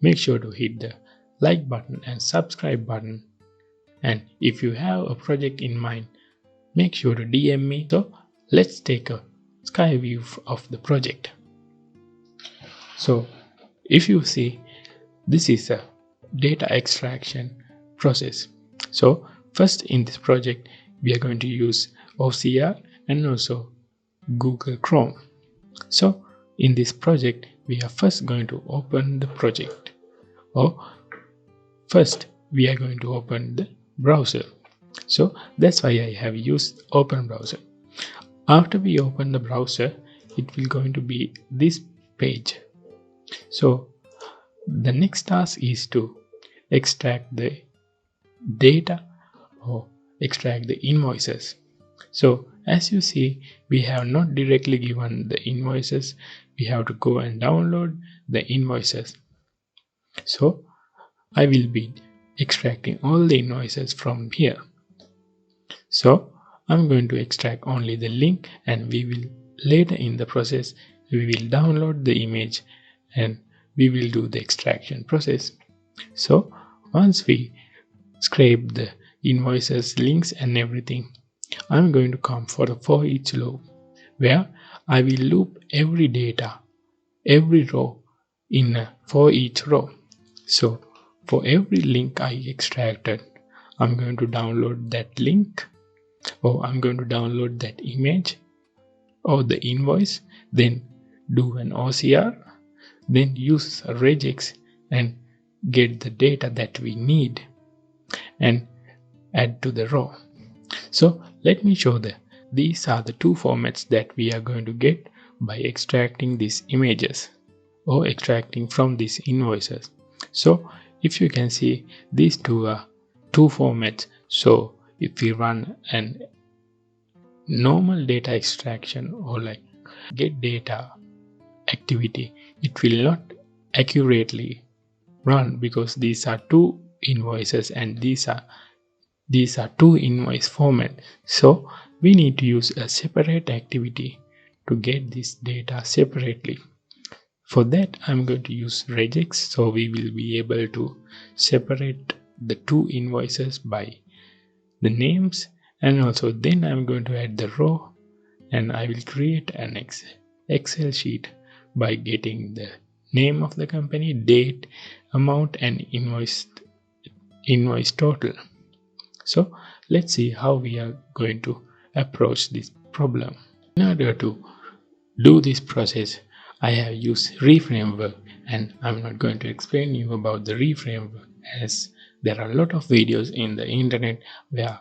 make sure to hit the like button and subscribe button. And if you have a project in mind, make sure to DM me. So let's take a sky view of the project. So if you see, this is a data extraction process. So first in this project, we are going to use OCR and also Google Chrome. So in this project, we are first going to open the project, or first we are going to open the browser. So that's why I have used open browser. After we open the browser, it will going to be this page. So the next task is to extract the data or extract the invoices. So as you see, we have not directly given the invoices. We have to go and download the invoices. So I will be extracting all the invoices from here. So I'm going to extract only the link, and we will later in the process we will download the image and we will do the extraction process. So once we scrape the invoices, links and everything, I'm going to come for a for each loop where I will loop every data, every row in a for each row. So for every link I extracted, I'm going to download that link, or I'm going to download that image or the invoice, then do an OCR, then use a regex and get the data that we need and add to the row. So let me show that these are the two formats that we are going to get by extracting these images or extracting from these invoices. So if you can see, these two are two formats. So if we run an normal data extraction or like get data activity, it will not accurately run because these are two invoices and these are two invoice format. So we need to use a separate activity to get this data separately. For that, I'm going to use regex, so we will be able to separate the two invoices by the names, and also then I'm going to add the row, and I will create an Excel sheet by getting the name of the company, date, amount and invoice total. So let's see how we are going to approach this problem. In order to do this process, I have used reframework, and I'm not going to explain you about the reframework as there are a lot of videos in the internet where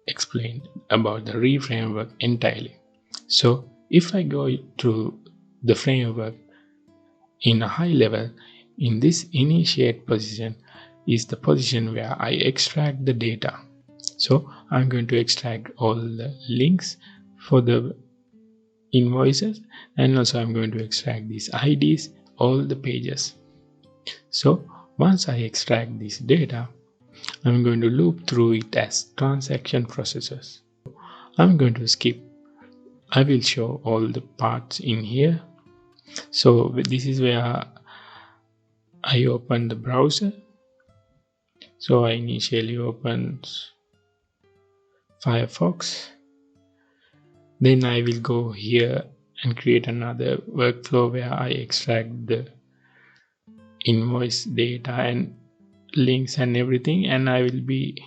explain about the reframework entirely. So if I go to the framework in a high level, in this initiate position is the position where I extract the data. So I'm going to extract all the links for the invoices, and also I'm going to extract these IDs, all the pages. So once I extract this data, I'm going to loop through it as transaction processes. I'm going to skip. I will show all the parts in here. So this is where I open the browser. So I initially opened Firefox. Then I will go here and create another workflow where I extract the invoice data and links and everything, and I will be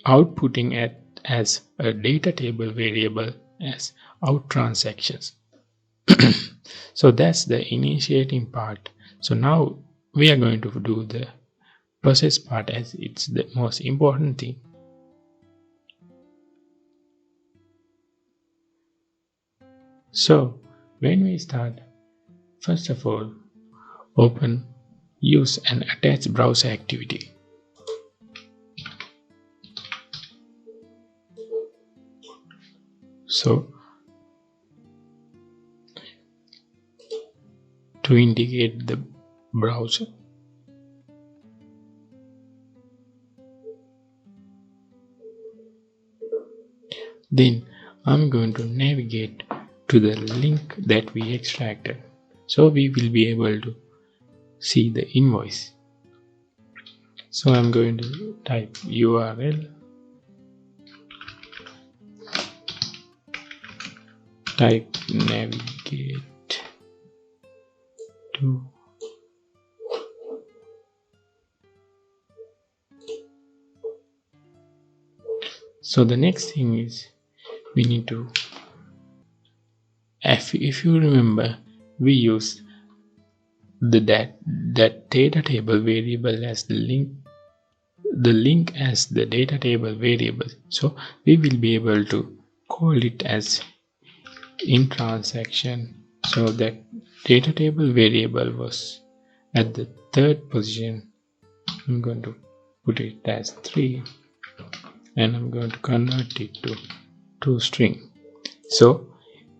outputting it as a data table variable as out transactions. So that's the initiating part. So now we are going to do the process part as it's the most important thing. So when we start, first of all, open use and attach browser activity. So to indicate the browser, then I'm going to navigate to the link that we extracted. so we will be able to see the invoice. So I'm going to type URL, type navigate to so the next thing is we need to, if you remember, we use that data table variable as the link as the data table variable. So we will be able to call it as in transaction. So that data table variable was at the third position. I'm going to put it as 3 and I'm going to convert it to toString. So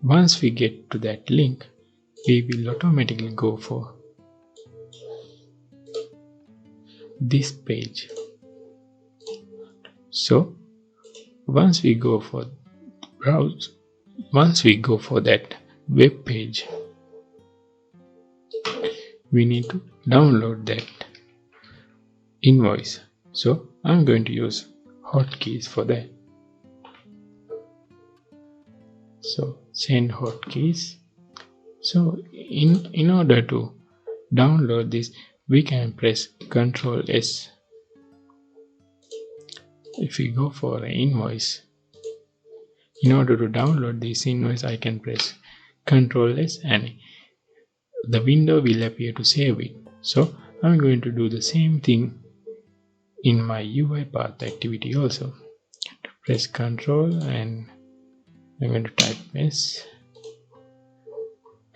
once we get to that link, we will automatically go for this page. So once we go for browse, once we go for that web page, we need to download that invoice. So I'm going to use hotkeys for that. So send hotkeys. So in order to download this, we can press Ctrl S. If we go for an invoice, in order to download this invoice, I can press Ctrl S and the window will appear to save it. So I'm going to do the same thing in my Uipath activity also. Press Ctrl and I'm going to type S,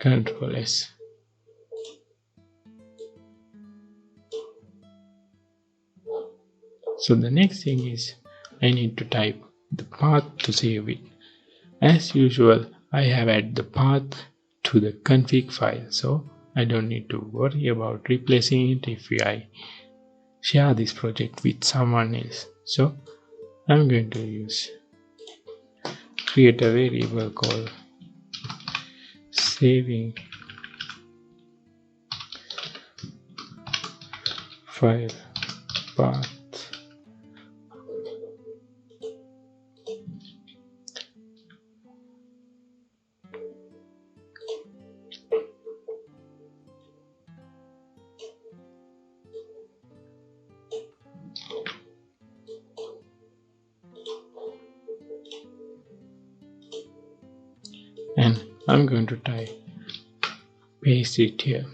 Ctrl S. So the next thing is I need to type the path to save it. As usual, I have added the path to the config file, so I don't need to worry about replacing it if I share this project with someone else. So I'm going to create a variable called saving file path. And I'm going to paste it here.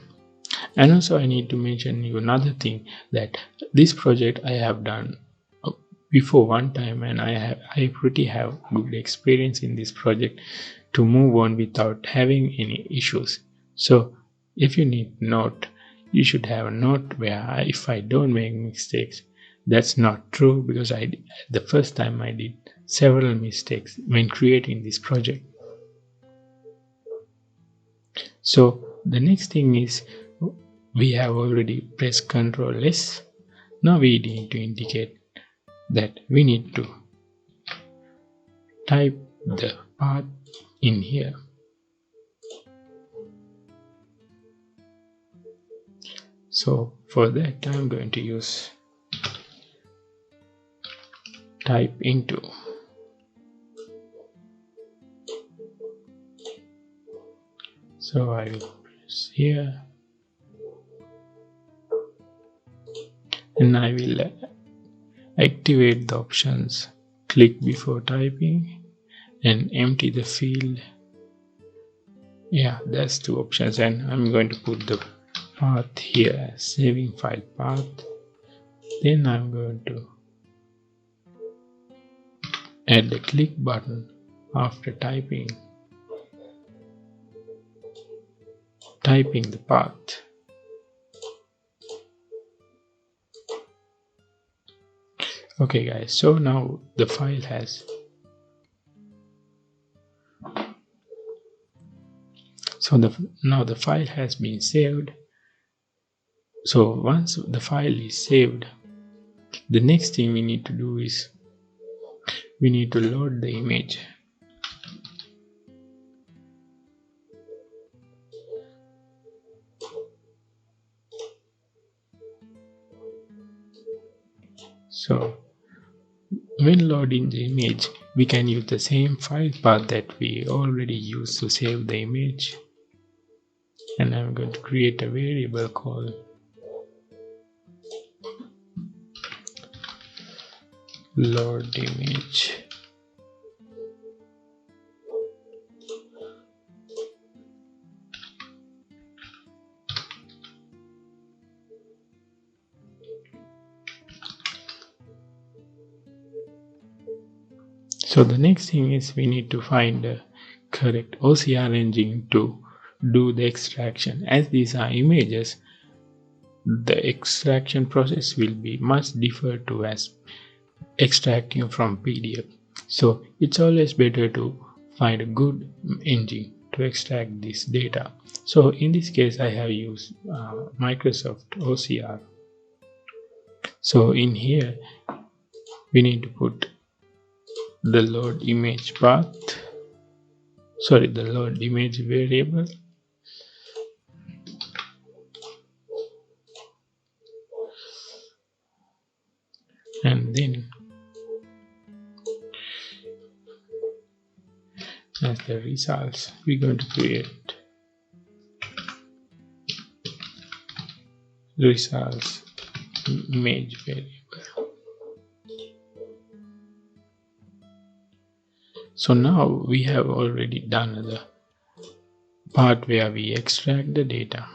And also I need to mention you another thing, that this project I have done before one time and I pretty have good experience in this project to move on without having any issues. So if you need note, you should have a note where if I don't make mistakes. That's not true, because the first time I did several mistakes when creating this project. So the next thing is, we have already pressed Ctrl S. Now we need to indicate that we need to type the path in here. So for that I'm going to use type into. So I will press here and I will activate the options click before typing and empty the field. Yeah, that's two options, and I'm going to put the path here, saving file path. Then I'm going to add the click button after typing the path. Okay guys, so now the file has now the file has been saved. So once the file is saved, the next thing we need to do is we need to load the image. So when loading the image, we can use the same file path that we already used to save the image. And I'm going to create a variable called load image. So the next thing is we need to find the correct OCR engine to do the extraction. As these are images, the extraction process will be much different to as extracting from PDF. So it's always better to find a good engine to extract this data. So in this case, I have used Microsoft OCR. So in here, we need to put the load image path, the load image variable, and then as the results, we're going to create results image variable. So now we have already done the part where we extract the data.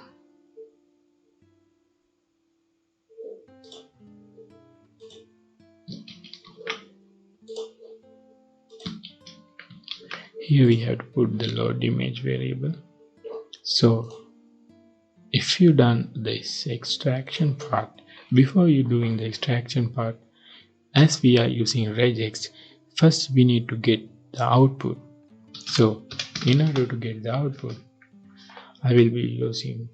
Here we have to put the load image variable. So if you done this extraction part, before you doing the extraction part, as we are using regex, first we need to get the output. So in order to get the output, I will be using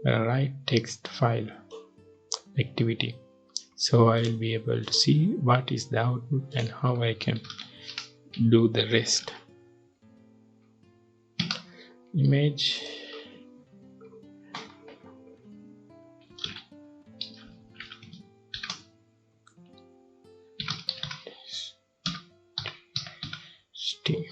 a write text file activity. So I will be able to see what is the output and how I can do the rest. Image Steam.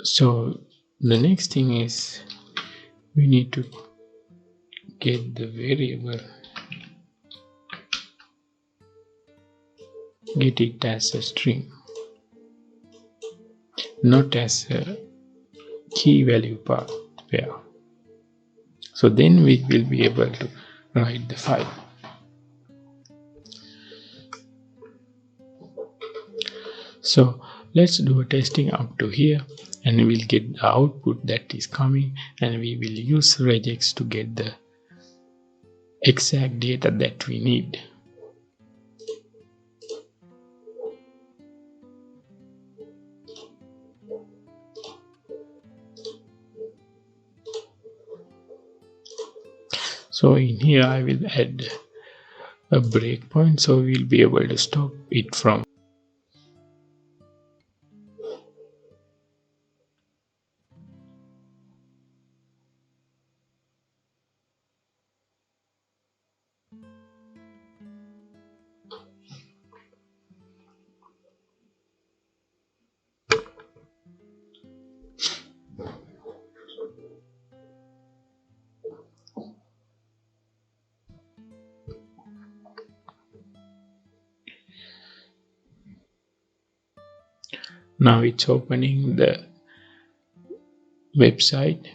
So the next thing is we need to get the variable, get it as a string, not as a key value pair. So then we will be able to write the file. So let's do a testing up to here, and we'll get the output that is coming, and we will use regex to get the exact data that we need. So in here I will add a breakpoint, so we'll be able to stop it from. Now it's opening the website.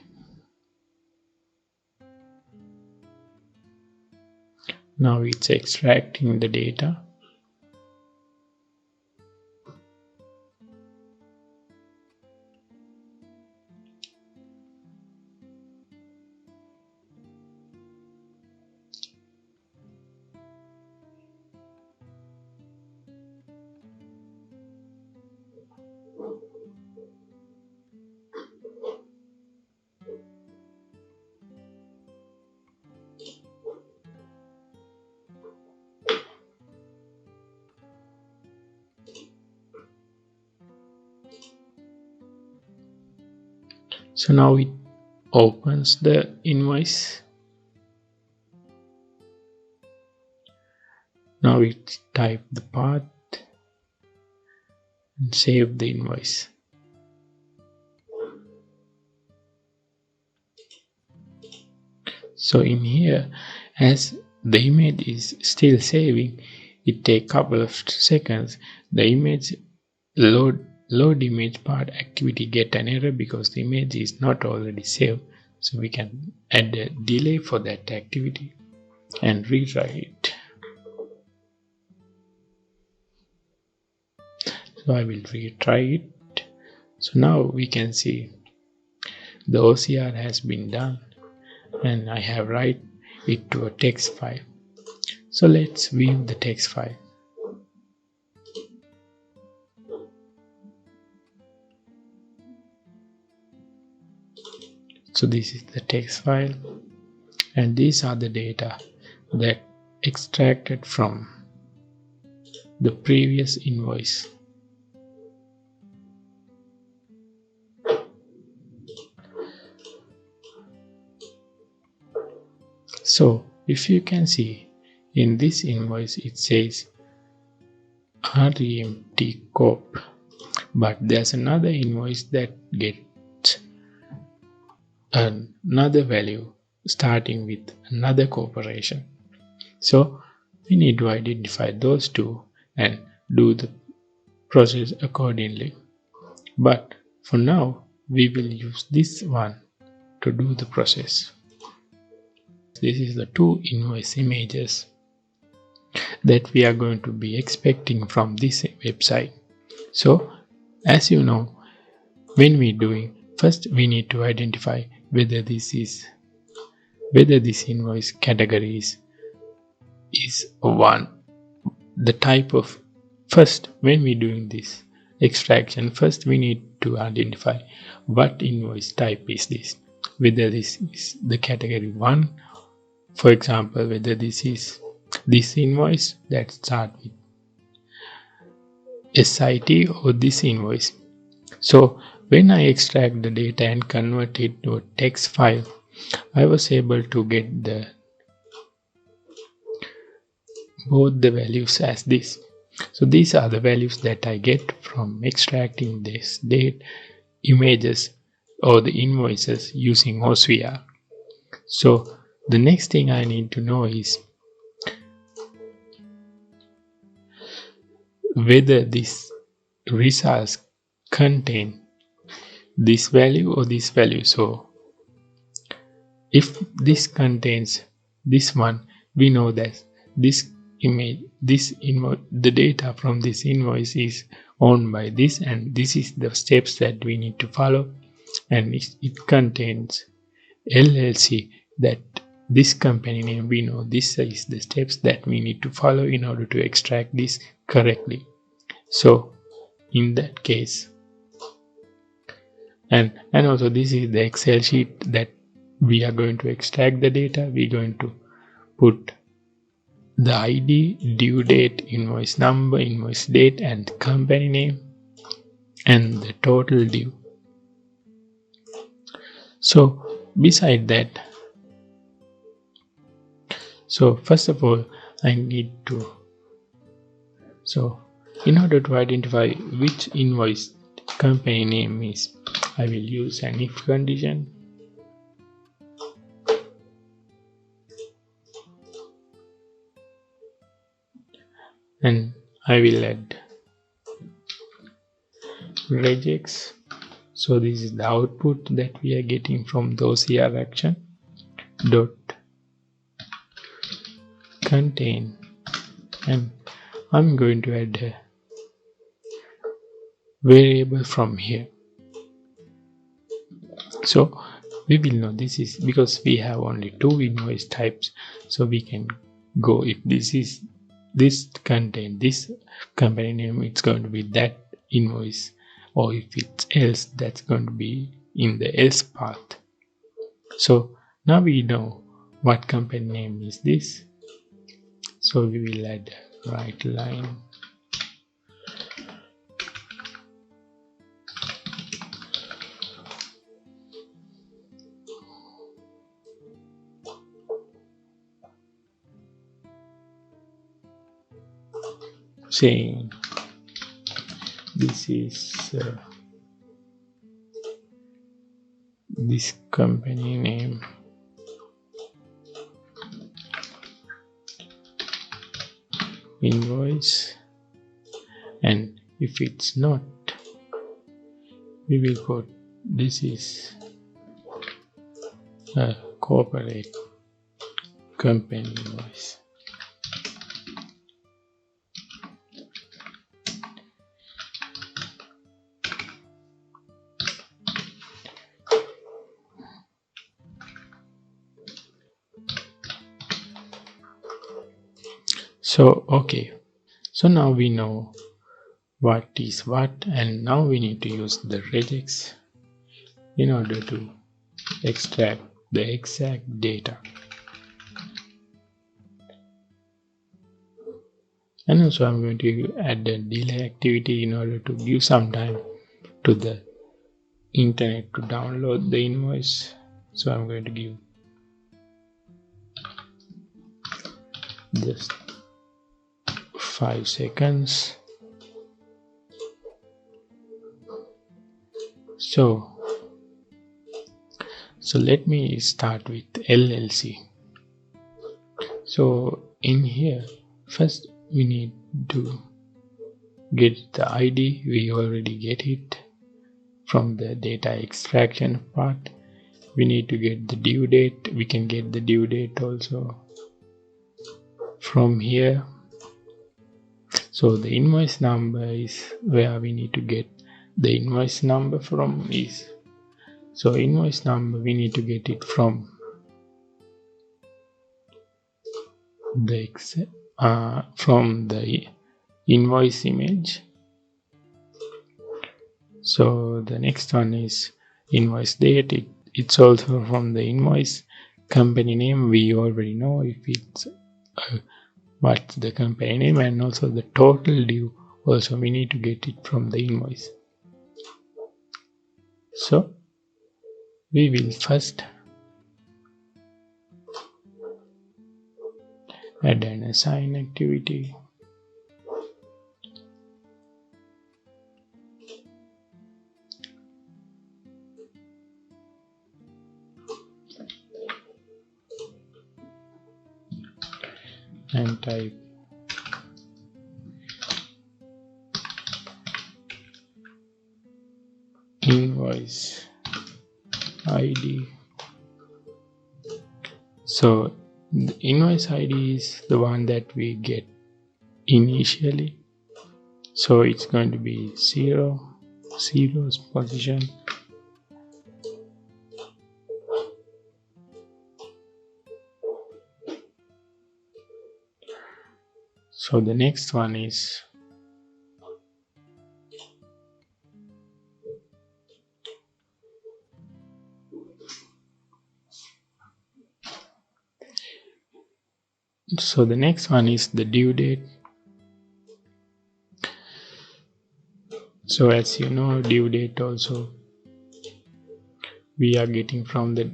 Now it's extracting the data. So now it opens the invoice. Now we type the path and save the invoice. So in here, as the image is still saving, it takes a couple of seconds. The image load image part activity get an error because the image is not already saved. So we can add a delay for that activity and retry it. So I will retry it. So now we can see the OCR has been done and I have write it to a text file. So let's view the text file. So this is the text file and these are the data that extracted from the previous invoice. So if you can see in this invoice it says REMT Corp, but there's another invoice that gets another value starting with another corporation. So we need to identify those two and do the process accordingly. But for now we will use this one to do the process. This is the two invoice images that we are going to be expecting from this website. So as you know, when we doing, first we need to identify whether this invoice category is one, the type of, first when we doing this extraction, first we need to identify what invoice type is this, whether this is the category 1, for example whether this is this invoice that start with SIT or this invoice. So when I extract the data and convert it to a text file, I was able to get both the values as this. So these are the values that I get from extracting this date images or the invoices using OCR. So the next thing I need to know is whether this results contain this value or this value. So if this contains this one, we know that this image, the data from this invoice is owned by this, and this is the steps that we need to follow, and it contains LLC, that this company name, we know this is the steps that we need to follow in order to extract this correctly. So in that case, and also this is the Excel sheet that we are going to extract the data. We're going to put the ID, due date, invoice number, invoice date, and company name, and the total due. So beside that, so first of all I need to, so in order to identify which invoice company name is, I will use an if condition. And I will add regex. So this is the output that we are getting from the OCR action dot contain, and I'm going to add a variable from here. So we will know this is because we have only two invoice types, so we can go if this contain this company name, it's going to be that invoice, or if it's else, that's going to be in the else path. So now we know what company name is this, so we will add right line saying this is this company name, invoice, and if it's not, we will put this is a corporate company invoice. So okay, so now we know what is what, and now we need to use the regex in order to extract the exact data. And also I'm going to add a delay activity in order to give some time to the internet to download the invoice. So I'm going to give just 5 seconds. So let me start with LLC. So in here, first we need to get the ID. We already get it from the data extraction part. We need to get the due date. We can get the due date also from here. So the invoice number is where we need to get the invoice number from is. So invoice number we need to get it from the invoice image. So the next one is invoice date. It's also from the invoice. Company name we already know if it's what's the company name, and also the total due also we need to get it from the invoice. So we will first add an assign activity. And type invoice ID. So the invoice ID is the one that we get initially. So it's going to be 0's position. So the next one is the due date. So as you know, due date also we are getting from the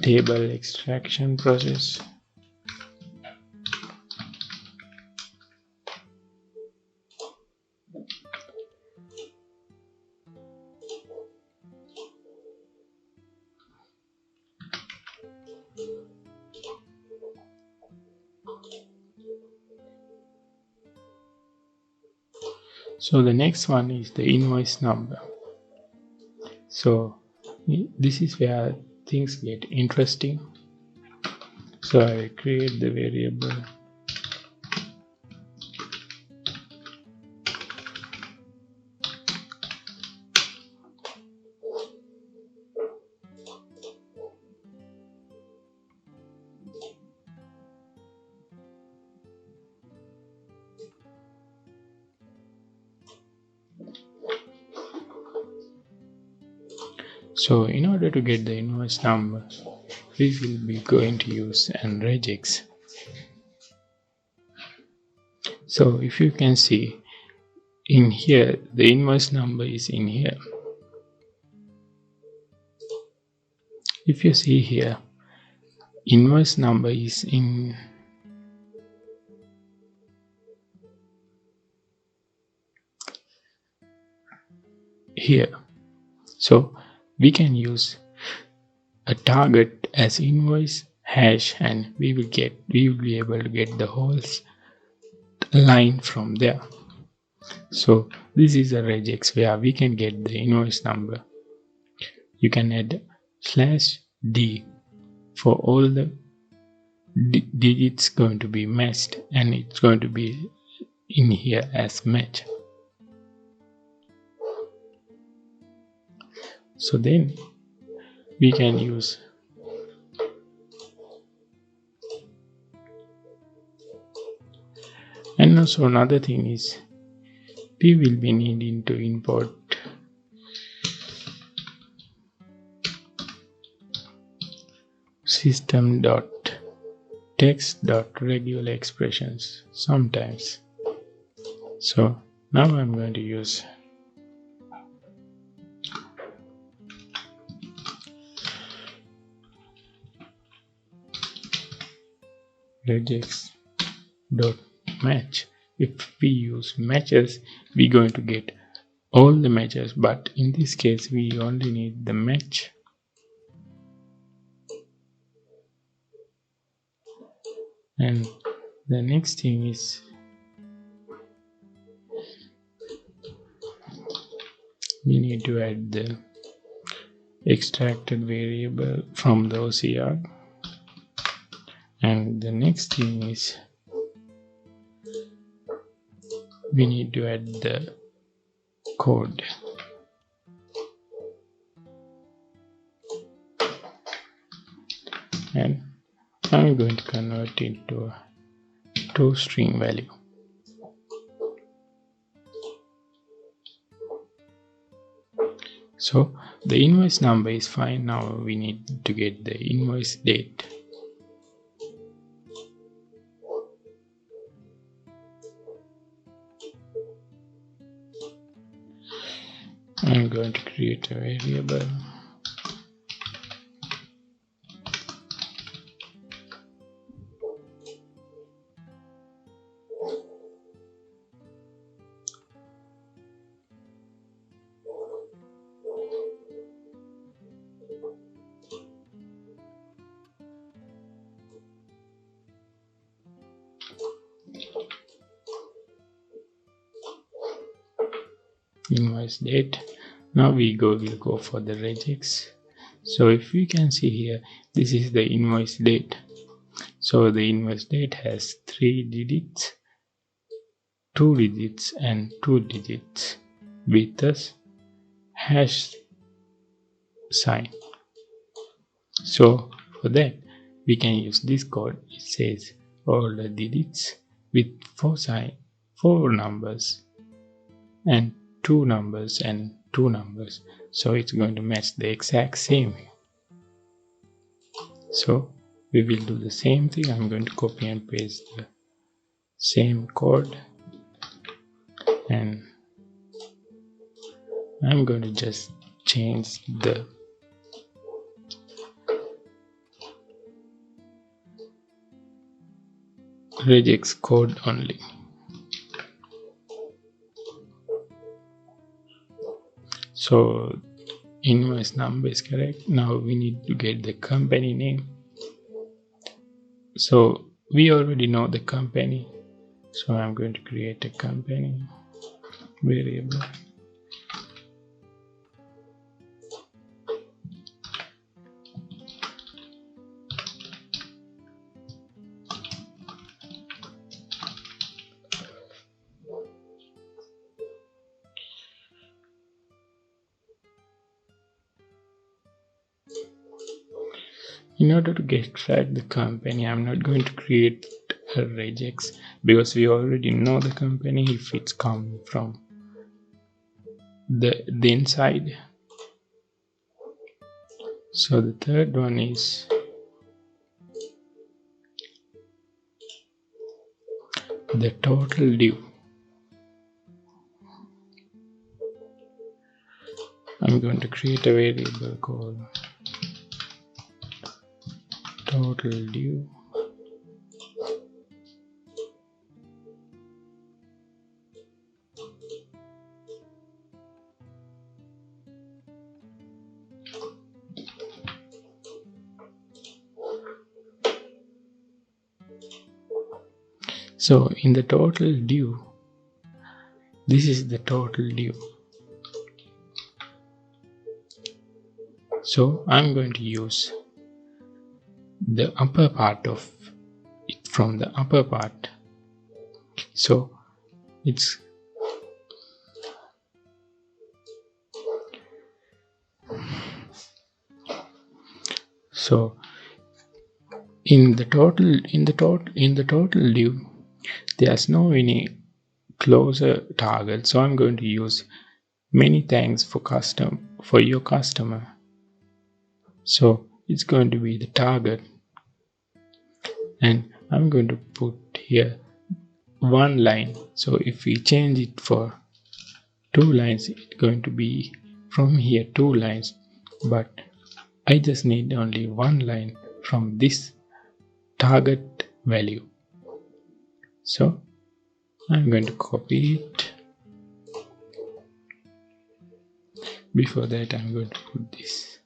table extraction process. So the next one is the invoice number. So this is where things get interesting. So I create the variable So in order to get the invoice number, we will be going to use an regex. So if you can see in here, the invoice number is in here. If you see here, invoice number is in here. So we can use a target as invoice hash, and we will be able to get the whole line from there. So this is a regex where we can get the invoice number. You can add /d for all the digits going to be matched, and it's going to be in here as match. So then we can use and also another thing is we will be needing to import system.text.regular expressions sometimes. So now I'm going to use regex.match. If we use matches, we're going to get all the matches, but in this case we only need the match. And the next thing is we need to add the extracted variable from the OCR. And the next thing is we need to add the code. And I'm going to convert it to a toString value. So the invoice number is fine. Now we need to get the invoice date. I'm going to create a variable. Invoice date. Now we'll go for the regex. So if you can see here, this is the invoice date. So the invoice date has 3 digits, 2 digits and 2 digits with a hash sign. So for that we can use this code. It says all the digits with 4 numbers and 2 numbers and 2 numbers. So it's going to match the exact same. So we will do the same thing. I'm going to copy and paste the same code, and I'm going to just change the regex code only. So invoice number is correct. Now we need to get the company name. So we already know the company, so I'm going to create a company variable. In order to extract the company, I'm not going to create a regex because we already know the company if it's coming from the inside. So the third one is the total due. I'm going to create a variable called total due. So in the total div, this is the total div. So I'm going to use the upper part of it from the upper part. So it's so in the total div, there's no any closer target. So I'm going to use many thanks for your customer. So it's going to be the target, and I'm going to put here one line. So if we change it for 2 lines, it's going to be from here 2 lines, but I just need only 1 line from this target value. So I'm going to copy it. Before that, I'm going to put this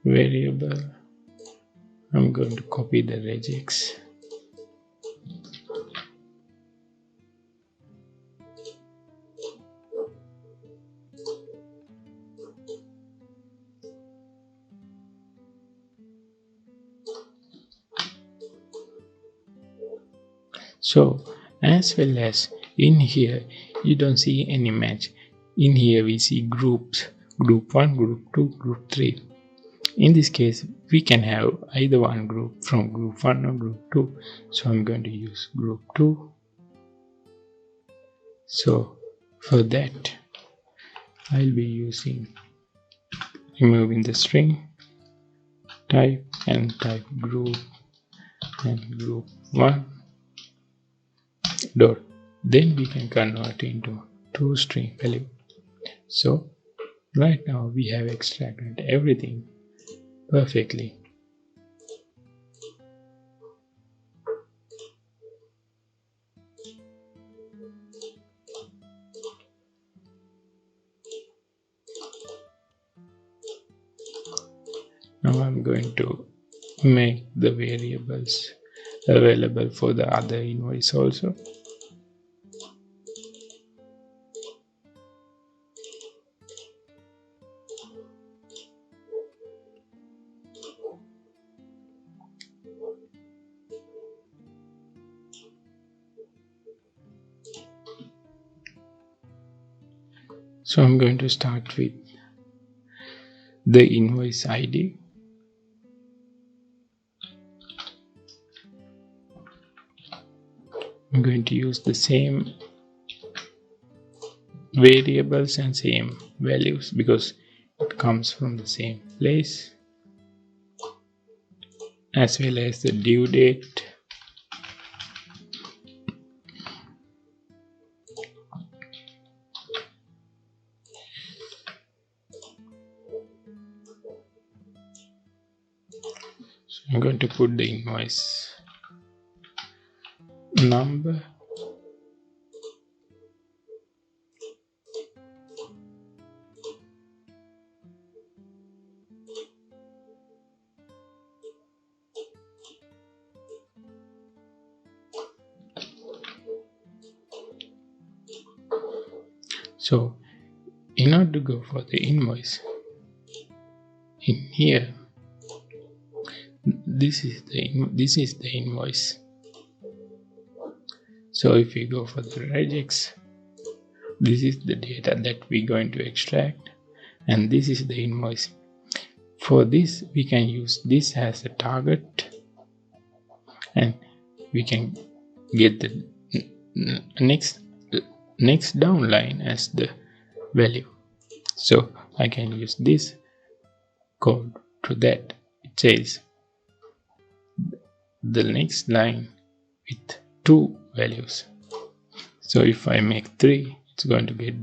variable. I'm going to copy the regex. So as well as in here, you don't see any match. In here we see groups, group 1, group 2, group 3. In this case, we can have either one group from group 1 or group 2. So I'm going to use group 2. So for that, I'll be removing the string type and type group and group 1 dot. Then we can convert into toString value. So right now we have extracted everything perfectly. Now I'm going to make the variables available for the other invoice also. So I'm going to start with the invoice ID. I'm going to use the same variables and same values because it comes from the same place, as well as the due date. So I'm going to put the invoice number, so in order to go for the invoice, in here this is the invoice. So if we go for the regex, this is the data that we're going to extract, and this is the invoice. For this, we can use this as a target, and we can get the next down line as the value. So I can use this code to that. It says the next line with 2 values. So if I make 3, it's going to get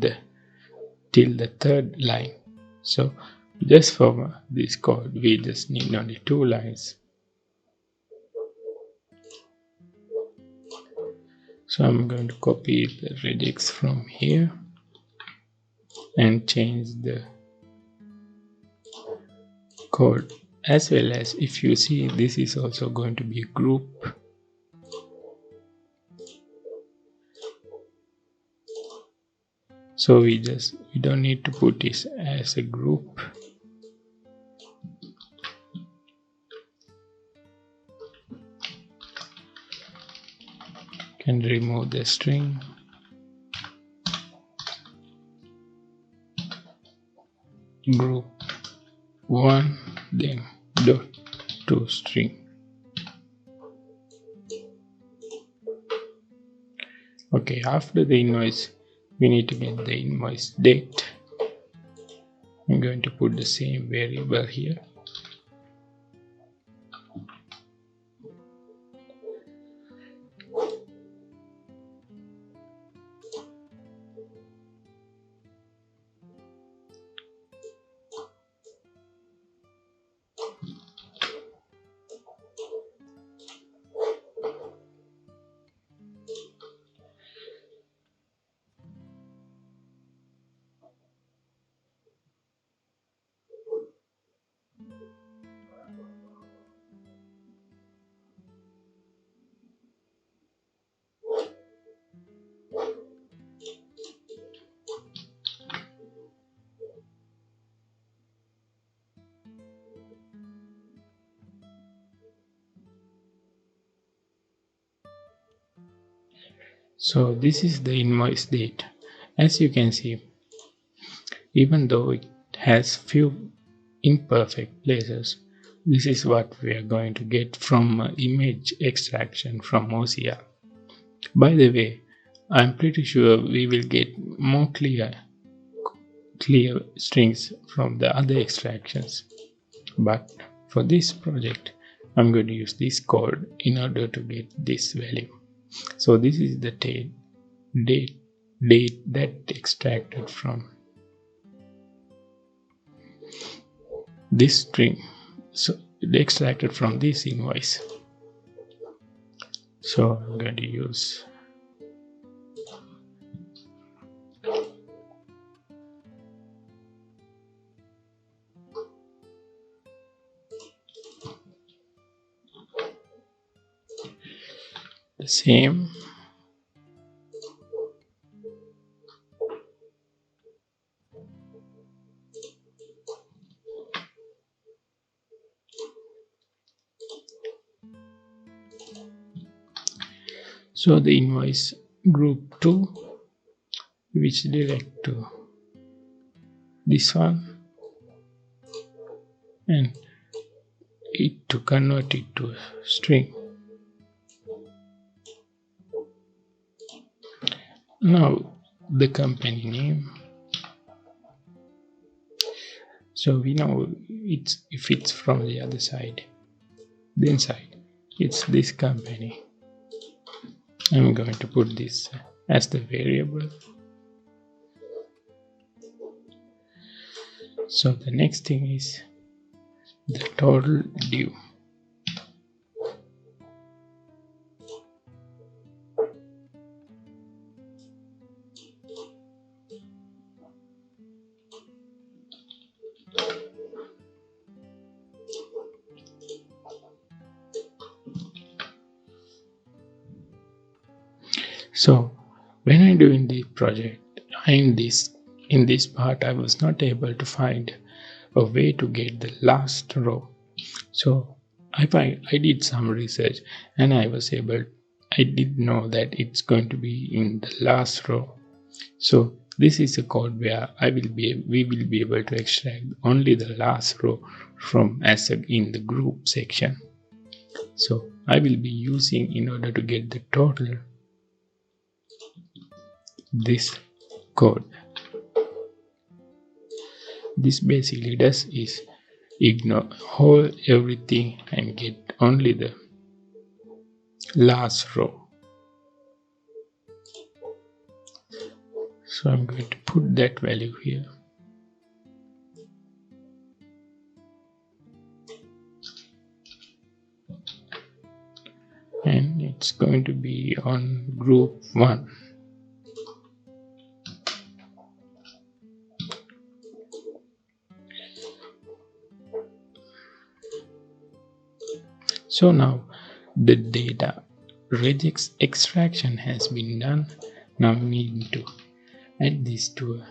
till the 3rd line. So just for this code, we just need only 2 lines. So I'm going to copy the regex from here and change the code as well as if you see, this is also going to be a group. So we don't need to put this as a group. Can remove the string. Group 1, then dot to string. Okay, after the invoice, we need to get the invoice date. I'm going to put the same variable here. So this is the invoice date. As you can see, even though it has few imperfect places, this is what we are going to get from image extraction from OCR. By the way, I'm pretty sure we will get more clear strings from the other extractions. But for this project, I'm going to use this code in order to get this value. So this is the date that extracted from this string. So it extracted from this invoice. So I'm going to use the same. So the invoice group 2, which direct to this one, and it to convert it to a string. Now the company name. So we know if it's from the other side, the inside, it's this company. I'm going to put this as the variable. So the next thing is the total due. So when I doing the project, in this part I was not able to find a way to get the last row. So I did some research and I did know that it's going to be in the last row. So this is a code where we will be able to extract only the last row from in the group section. So I will be using, in order to get the total, this code. This basically does is ignore whole everything and get only the last row. So I'm going to put that value here. And it's going to be on group 1. So now the data regex extraction has been done. Now we need to add this to a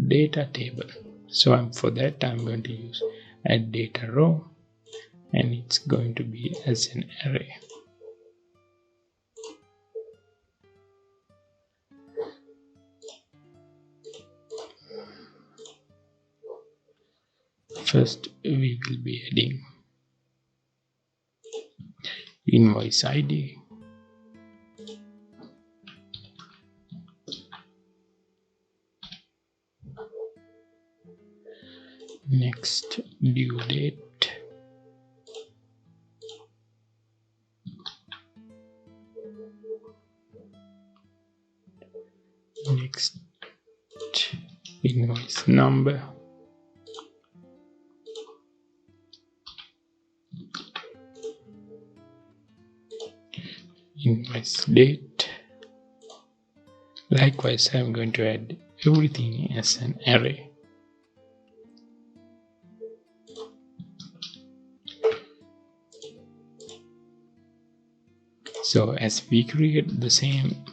data table. So for that I'm going to use add data row, and it's going to be as an array. First we will be adding invoice ID, next due date, next invoice number, invoice date. Likewise, I'm going to add everything as an array. So as we create the same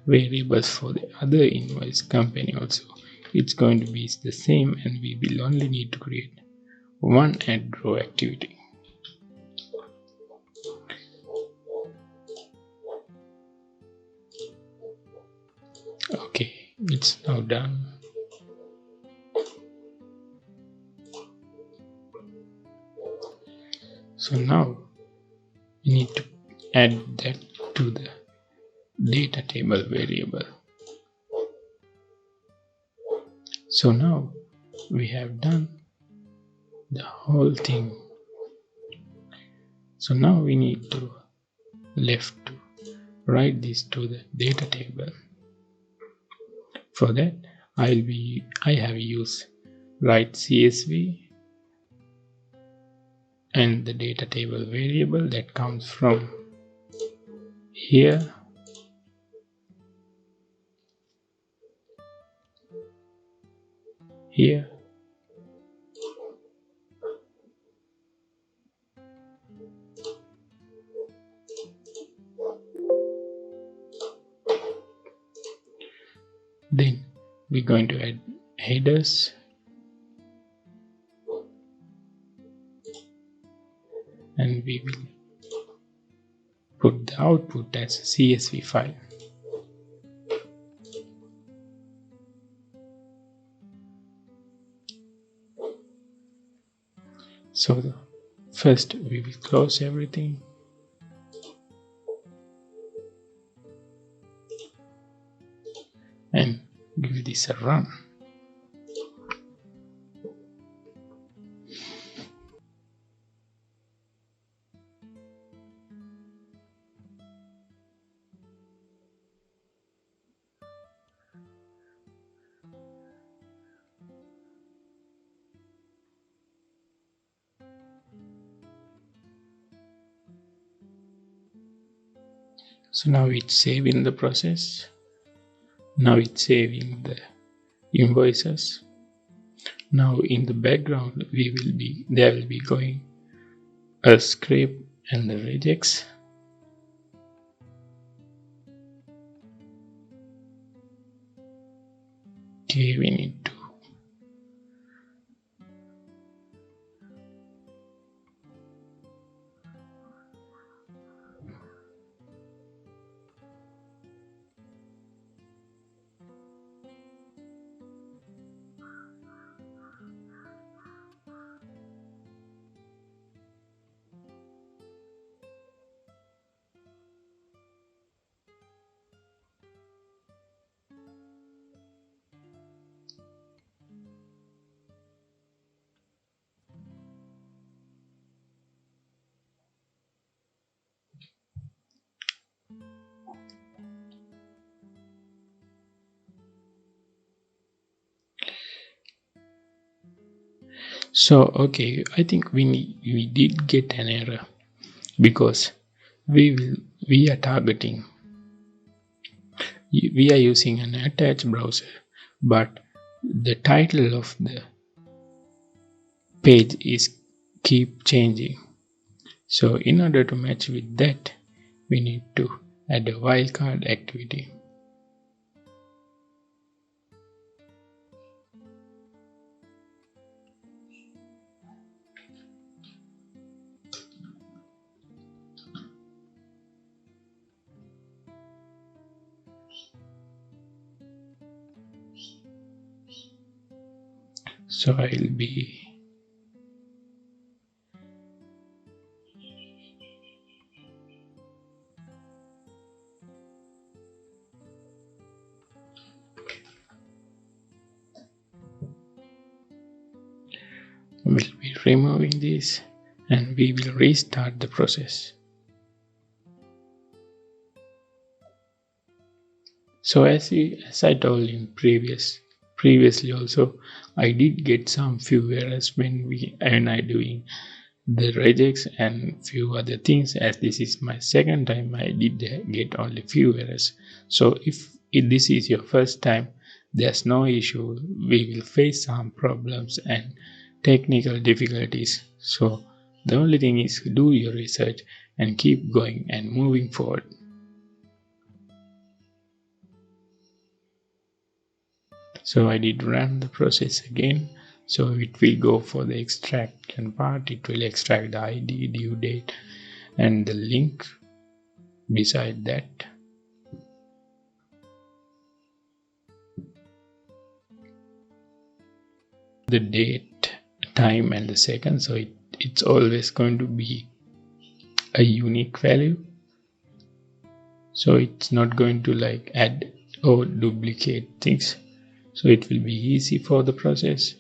variables for the other invoice company also, it's going to be the same, and we will only need to create one add row activity. Okay, it's now done. So now we need to add that to the data table variable. So now we have done the whole thing. So now we need to left to write this to the data table. For that I have used write CSV and the data table variable that comes from here, here, then we're going to add headers, and we will put the output as a CSV file. So first we will close everything, and give this a run. So now it's saving the process. Now it's saving the invoices. Now in the background there will be going a script and the regex. Okay, we need to okay, I think we did get an error because we are targeting, we are using an attached browser, but the title of the page is keep changing. So in order to match with that, we need to add a wildcard activity. So I'll be removing this, and we will restart the process. So as I told in previously also, I did get some few errors when I doing the regex and few other things. As this is my second time, I did get only few errors. So if this is your first time, there's no issue. We will face some problems and technical difficulties. So the only thing is do your research and keep going and moving forward. So I did run the process again. So it will go for the extraction part. It will extract the ID, due date, and the link beside that. The date, time, and the second. So it's always going to be a unique value. So it's not going to like add or duplicate things. So it will be easy for the process.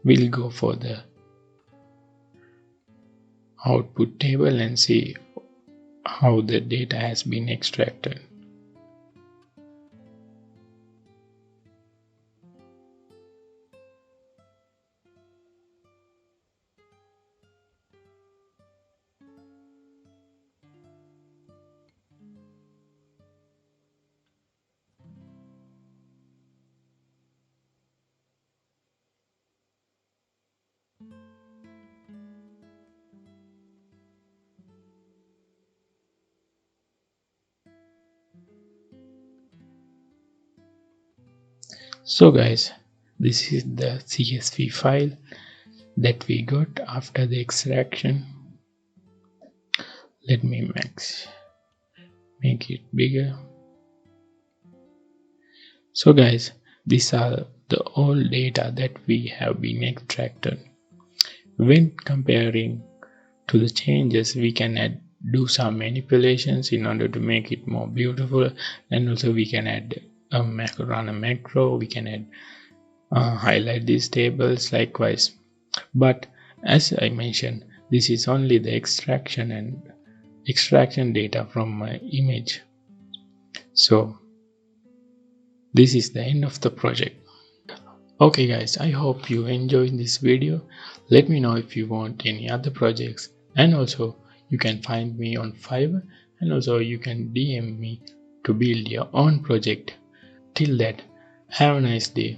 We'll go for the output table and see how the data has been extracted. So guys, this is the CSV file that we got after the extraction. Let me make it bigger. So guys, these are the all data that we have been extracted. When comparing to the changes, we can do some manipulations in order to make it more beautiful, and also we can run a macro. We can highlight these tables likewise. But as I mentioned, this is only the extraction data from my image. So this is the end of the project. Okay guys, I hope you enjoyed this video. Let me know if you want any other projects, and also you can find me on Fiverr, and also you can DM me to build your own project. Till that, have a nice day.